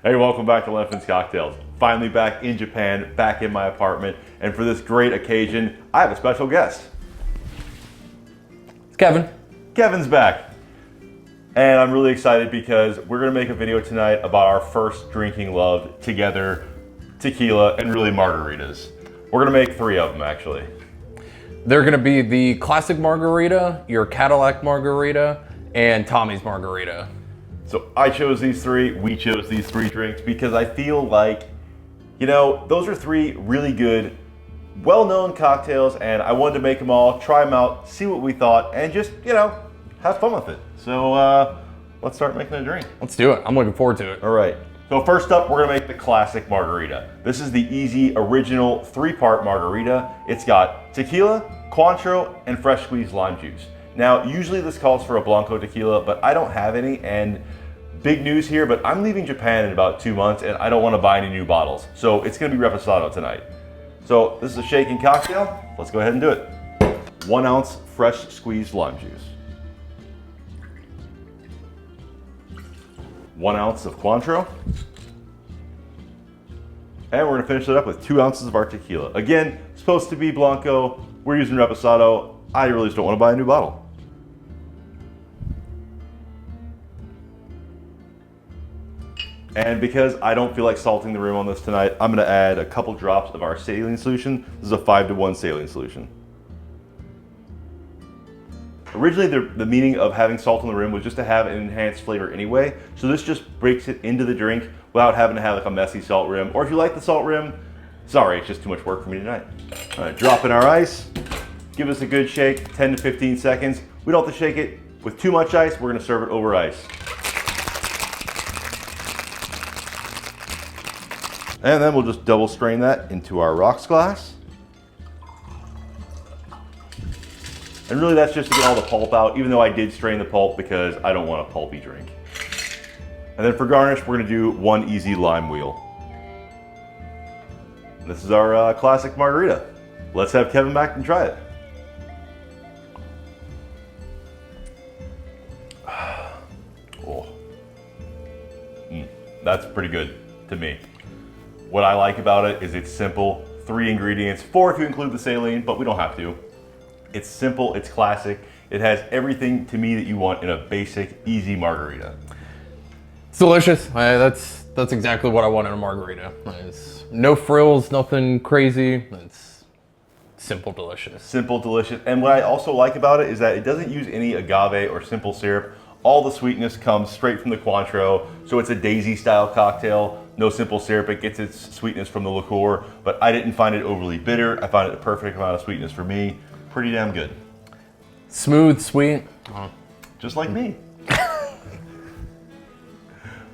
Hey, welcome back to Lenfin's Cocktails. Finally back in Japan, back in my apartment, and for this great occasion, I have a special guest. It's Kevin. Kevin's back. And I'm really excited because we're gonna make a video tonight about our first drinking love together, tequila, and really margaritas. We're gonna make 3 of them, actually. They're gonna be the Classic Margarita, your Cadillac Margarita, and Tommy's Margarita. So I chose these 3, we chose these 3 drinks because I feel like, you know, those are 3 really good, well-known cocktails, and I wanted to make them all, try them out, see what we thought, and just, you know, have fun with it. So let's start making a drink. Let's do it. I'm looking forward to it. All right. So first up, we're gonna make the Classic Margarita. This is the easy, original 3-part margarita. It's got tequila, Cointreau, and fresh squeezed lime juice. Now, usually this calls for a Blanco tequila, but I don't have any, and big news here, but I'm leaving Japan in about 2 months, and I don't want to buy any new bottles. So it's gonna be reposado tonight. So this is a shaken cocktail. Let's go ahead and do it. 1 ounce fresh squeezed lime juice. 1 ounce of Cointreau. And we're gonna finish it up with 2 ounces of our tequila. Again, supposed to be Blanco. We're using reposado. I really just don't want to buy a new bottle. And because I don't feel like salting the rim on this tonight, I'm gonna add a couple drops of our saline solution. This is a 5-to-1 saline solution. Originally, the meaning of having salt on the rim was just to have an enhanced flavor anyway. So this just breaks it into the drink without having to have like a messy salt rim. Or if you like the salt rim, sorry, it's just too much work for me tonight. All right, drop in our ice. Give us a good shake, 10 to 15 seconds. We don't have to shake it with too much ice. We're gonna serve it over ice. And then we'll just double strain that into our rocks glass. And really that's just to get all the pulp out, even though I did strain the pulp because I don't want a pulpy drink. And then for garnish, we're gonna do 1 easy lime wheel. And this is our Classic Margarita. Let's have Kevin back and try it. Oh. That's pretty good to me. What I like about it is it's simple, 3 ingredients, 4 if you include the saline, but we don't have to. It's simple, it's classic. It has everything to me that you want in a basic, easy margarita. It's delicious. That's exactly what I want in a margarita. It's no frills, nothing crazy. It's simple, delicious. Simple, delicious. And what I also like about it is that it doesn't use any agave or simple syrup. All the sweetness comes straight from the Cointreau, so it's a daisy style cocktail. No simple syrup, it gets its sweetness from the liqueur, but I didn't find it overly bitter. I found it the perfect amount of sweetness for me. Pretty damn good. Smooth, sweet. Just like me.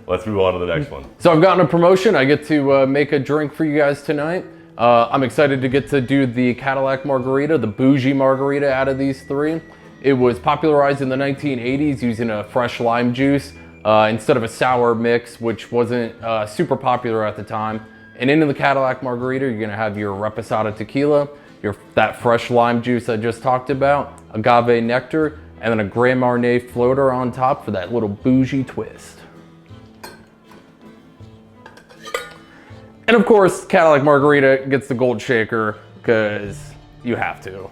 Let's move on to the next one. So I've gotten a promotion. I get to make a drink for you guys tonight. I'm excited to get to do the Cadillac Margarita, the bougie margarita out of these 3. It was popularized in the 1980s using a fresh lime juice instead of a sour mix, which wasn't super popular at the time. And into the Cadillac Margarita, you're gonna have your reposado tequila, that fresh lime juice I just talked about, agave nectar, and then a Grand Marnier floater on top for that little bougie twist. And of course, Cadillac Margarita gets the gold shaker because you have to.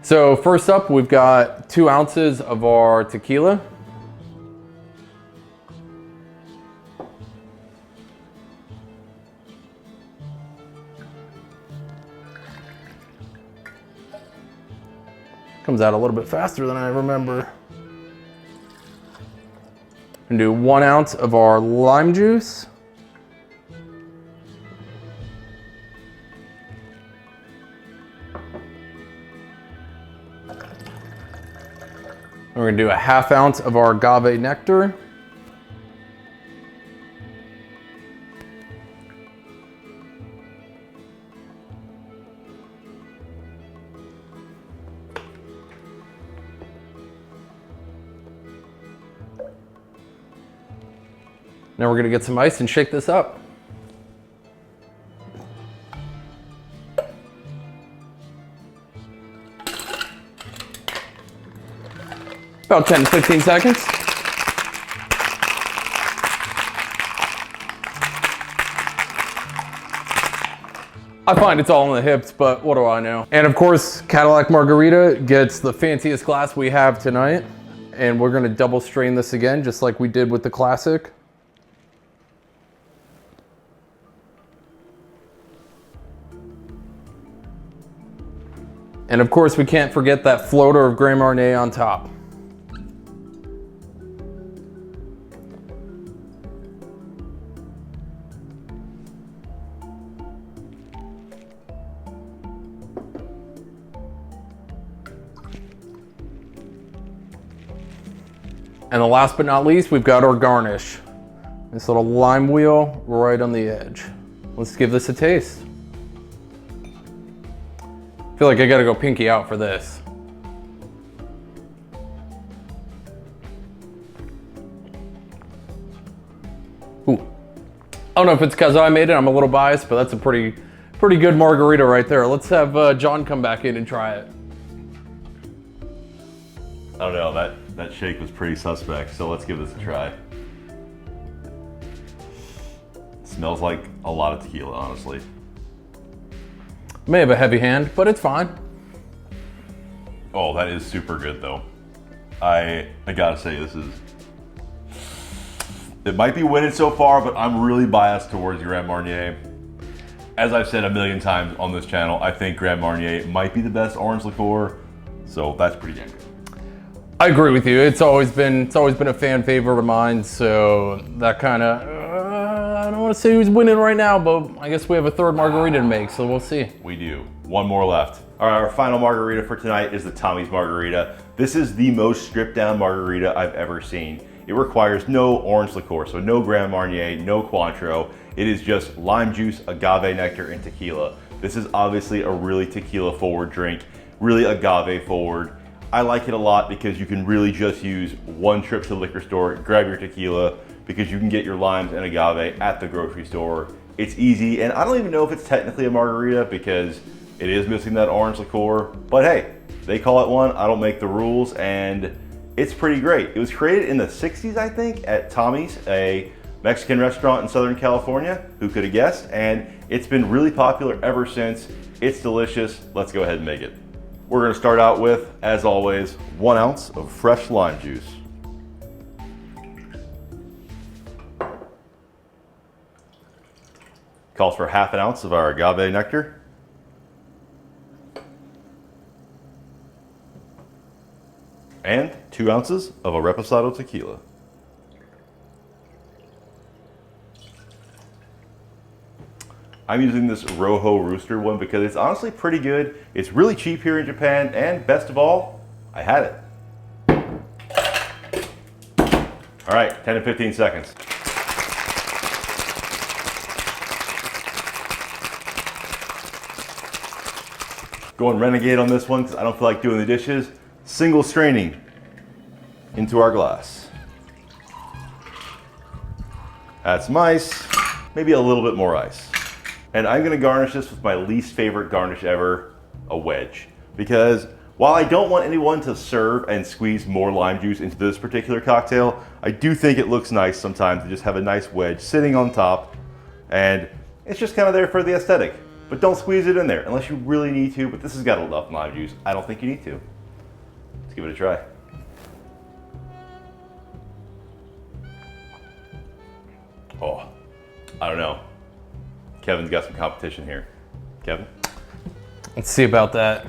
So first up, we've got 2 ounces of our tequila. Comes out a little bit faster than I remember. And do 1 ounce of our lime juice. We're gonna do a 1/2 ounce of our agave nectar. Now we're gonna get some ice and shake this up. About 10 to 15 seconds. I find it's all in the hips, but what do I know? And of course, Cadillac Margarita gets the fanciest glass we have tonight. And we're gonna double strain this again, just like we did with the Classic. And of course, we can't forget that floater of Grand Marnier on top. And the last but not least, we've got our garnish. This little lime wheel right on the edge. Let's give this a taste. I feel like I gotta go pinky out for this. Ooh. I don't know if it's because I made it, I'm a little biased, but that's a pretty good margarita right there. Let's have John come back in and try it. I don't know, that shake was pretty suspect, so let's give this a try. Smells like a lot of tequila, honestly. May have a heavy hand, but it's fine. Oh, that is super good though. I gotta say, it might be winning so far, but I'm really biased towards Grand Marnier. As I've said a million times on this channel, I think Grand Marnier might be the best orange liqueur, so that's pretty damn good. I agree with you. It's always been a fan favorite of mine. So that kind of I don't want to say who's winning right now, but I guess we have a third margarita to make, so we'll see. We do. One more left. All right, our final margarita for tonight is the Tommy's Margarita. This is the most stripped down margarita I've ever seen. It requires no orange liqueur, so no Grand Marnier, no Cointreau. It is just lime juice, agave nectar, and tequila. This is obviously a really tequila forward drink, really agave forward. I like it a lot because you can really just use one trip to the liquor store, grab your tequila, because you can get your limes and agave at the grocery store. It's easy, and I don't even know if it's technically a margarita because it is missing that orange liqueur, but hey, they call it one, I don't make the rules, and it's pretty great. It was created in the 60s, I think, at Tommy's, a Mexican restaurant in Southern California. Who could have guessed? And it's been really popular ever since. It's delicious. Let's go ahead and make it. We're gonna start out with, as always, 1 ounce of fresh lime juice. Calls for ½ ounce of our agave nectar. And 2 ounces of a reposado tequila. I'm using this Rojo Rooster one because it's honestly pretty good. It's really cheap here in Japan, and best of all, I had it. All right, 10 to 15 seconds. Going renegade on this one because I don't feel like doing the dishes. Single straining into our glass. Add some ice, maybe a little bit more ice. And I'm gonna garnish this with my least favorite garnish ever, a wedge. Because while I don't want anyone to serve and squeeze more lime juice into this particular cocktail, I do think it looks nice sometimes to just have a nice wedge sitting on top, and it's just kind of there for the aesthetic. But don't squeeze it in there unless you really need to, but this has got enough lime juice. I don't think you need to. Let's give it a try. Oh, I don't know. Kevin's got some competition here. Kevin? Let's see about that.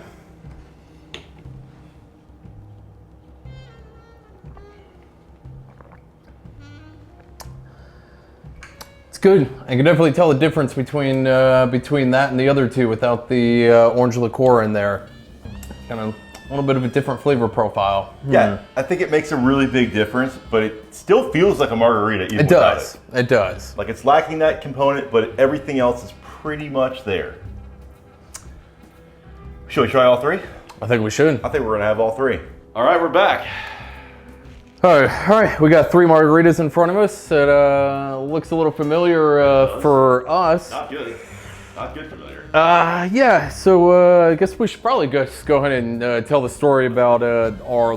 It's good. I can definitely tell the difference between that and the other two without the orange liqueur in there. Kind of a little bit of a different flavor profile. Yeah, I think it makes a really big difference, but it still feels like a margarita even without it. It does. Like it's lacking that component, but everything else is pretty much there. Should we try all three? I think we should. I think we're gonna have all three. All right, we're back. All right, we got 3 margaritas in front of us. It looks a little familiar for us. Not good. Not good familiar. Yeah, so I guess we should probably just go ahead and tell the story about our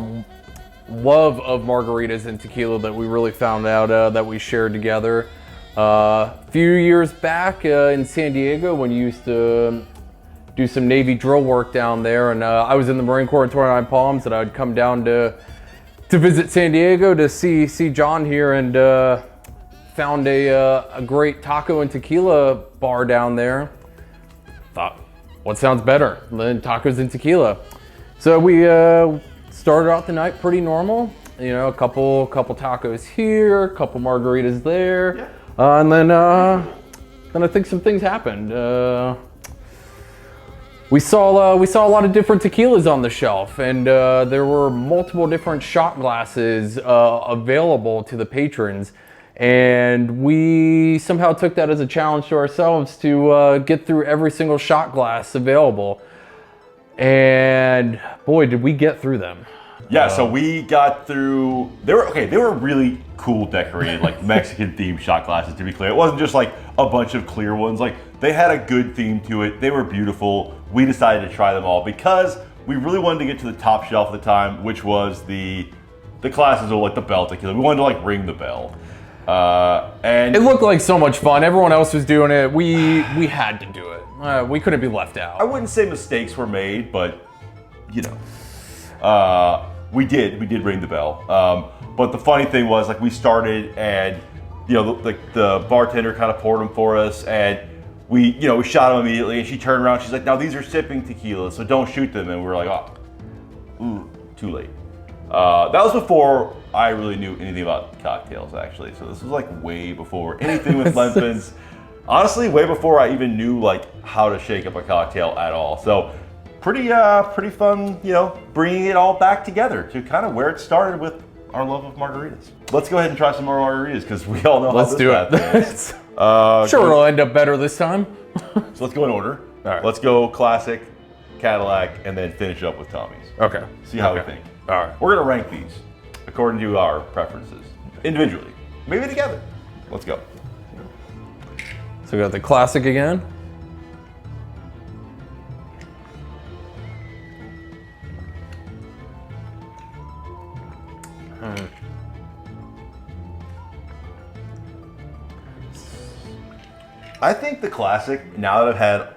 love of margaritas and tequila that we really found out that we shared together. A few years back in San Diego when you used to do some Navy drill work down there, and I was in the Marine Corps in 29 Palms, and I'd come down to visit San Diego to see John here, and found a great taco and tequila bar down there. Thought, what sounds better than tacos and tequila? So we started out the night pretty normal. You know, a couple tacos here, a couple margaritas there, yeah. And then I think some things happened. We saw a lot of different tequilas on the shelf, and there were multiple different shot glasses available to the patrons, and we somehow took that as a challenge to ourselves to get through every single shot glass available. And boy, did we get through them. Yeah, so we got through, they were really cool decorated, like Mexican themed shot glasses, to be clear. It wasn't just like a bunch of clear ones. Like, they had a good theme to it. They were beautiful. We decided to try them all because we really wanted to get to the top shelf at the time, which was the classes of like the bell tequila. We wanted to like ring the bell. And it looked like so much fun. Everyone else was doing it. We had to do it. We couldn't be left out. I wouldn't say mistakes were made, but you know, we did ring the bell. But the funny thing was, like, we started, and you know, the bartender kind of poured them for us, and we shot them immediately. And she turned around, she's like, "Now these are sipping tequila, so don't shoot them." And we were like, "Oh, ooh, too late." That was before I really knew anything about cocktails, actually. So this was like way before anything with Lempens. Honestly, way before I even knew like how to shake up a cocktail at all. So pretty fun, you know, bringing it all back together to kind of where it started with our love of margaritas. Let's go ahead and try some more margaritas because we all know how this path goes. Sure, it'll end up better this time. So let's go in order. All right. Let's go Classic, Cadillac, and then finish up with Tommy's. Okay. See how we think. All right. We're gonna rank these according to our preferences, individually, maybe together. Let's go. So we got the Classic again. I think the Classic, now that I've had,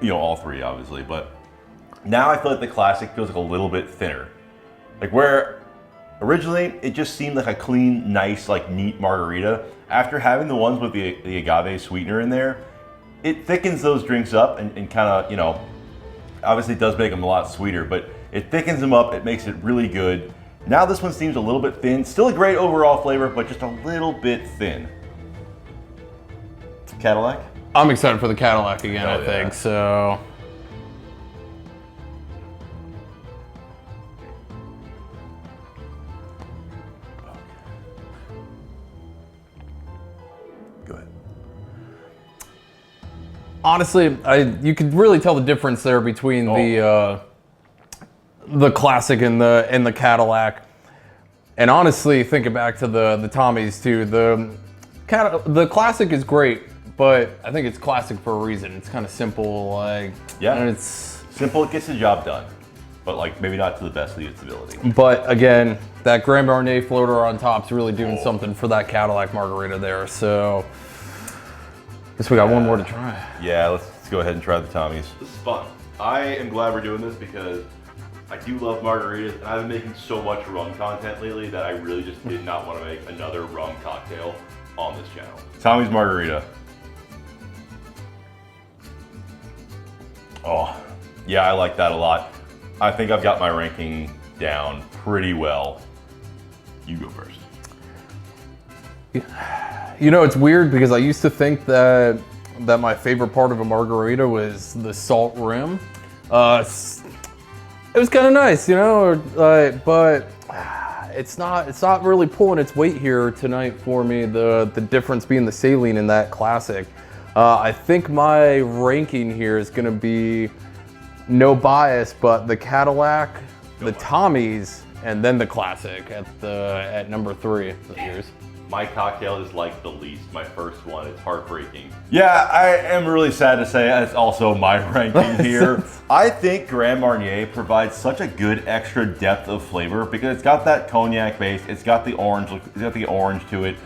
you know, all three obviously, but now I feel like the Classic feels like a little bit thinner. Like, where originally it just seemed like a clean, nice, like neat margarita. After having the ones with the agave sweetener in there, it thickens those drinks up and kind of, you know, obviously it does make them a lot sweeter, but it thickens them up, it makes it really good. Now this one seems a little bit thin. Still a great overall flavor, but just a little bit thin. Cadillac? I'm excited for the Cadillac again, I think, so. Go ahead. Honestly, you could really tell the difference there between the Classic and the Cadillac. And honestly, thinking back to the Tommy's too, the Classic is great, but I think it's Classic for a reason. It's kind of simple, like, yeah, and it's simple. It gets the job done, but like maybe not to the best of its ability. But again, that Grand Marnier floater on top's really doing something for that Cadillac Margarita there. So, guess we got one more to try. Yeah, let's go ahead and try the Tommy's. This is fun. I am glad we're doing this because I do love margaritas, and I've been making so much rum content lately that I really just did not want to make another rum cocktail on this channel. Tommy's Margarita. Oh, yeah, I like that a lot. I think I've got my ranking down pretty well. You go first. You know, it's weird because I used to think that my favorite part of a margarita was the salt rim. It was kind of nice, you know, but it's not really pulling its weight here tonight for me. The difference being the saline in that Classic. I think my ranking here is going to be, no bias, but the Cadillac, the Tommy's, and then the Classic at number 3. Yours. My cocktail is like the least. My first one, it's heartbreaking. Yeah, I am really sad to say it's also my ranking here. I think Grand Marnier provides such a good extra depth of flavor because it's got that cognac base, it's got the orange to it.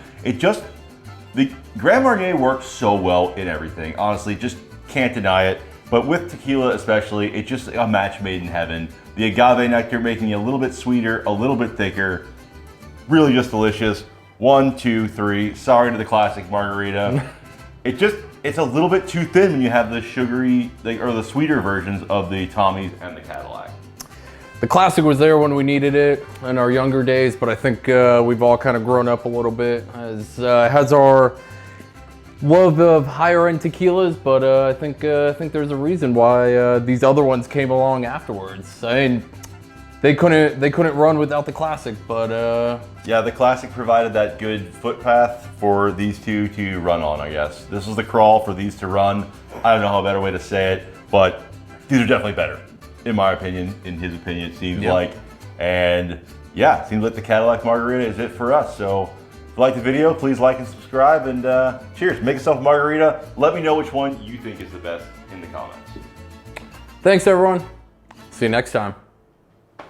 The Grand Marnier works so well in everything. Honestly, just can't deny it. But with tequila especially, it's just a match made in heaven. The agave nectar making it a little bit sweeter, a little bit thicker. Really just delicious. 1, 2, 3. Sorry to the Classic Margarita. It's a little bit too thin when you have the sugary, or the sweeter versions of the Tommy's and the Cadillac. The Classic was there when we needed it in our younger days, but I think we've all kind of grown up a little bit. Has our love of higher end tequilas, but I think there's a reason why these other ones came along afterwards. I mean, they couldn't run without the Classic, but yeah, the Classic provided that good footpath for these two to run on, I guess. This was the crawl for these to run. I don't know how a better way to say it, but these are definitely better, in my opinion, in his opinion, it seems like. And yeah, it seems like the Cadillac Margarita is it for us. So if you like the video, please like and subscribe, and cheers. Make yourself a margarita. Let me know which one you think is the best in the comments. Thanks everyone. See you next time.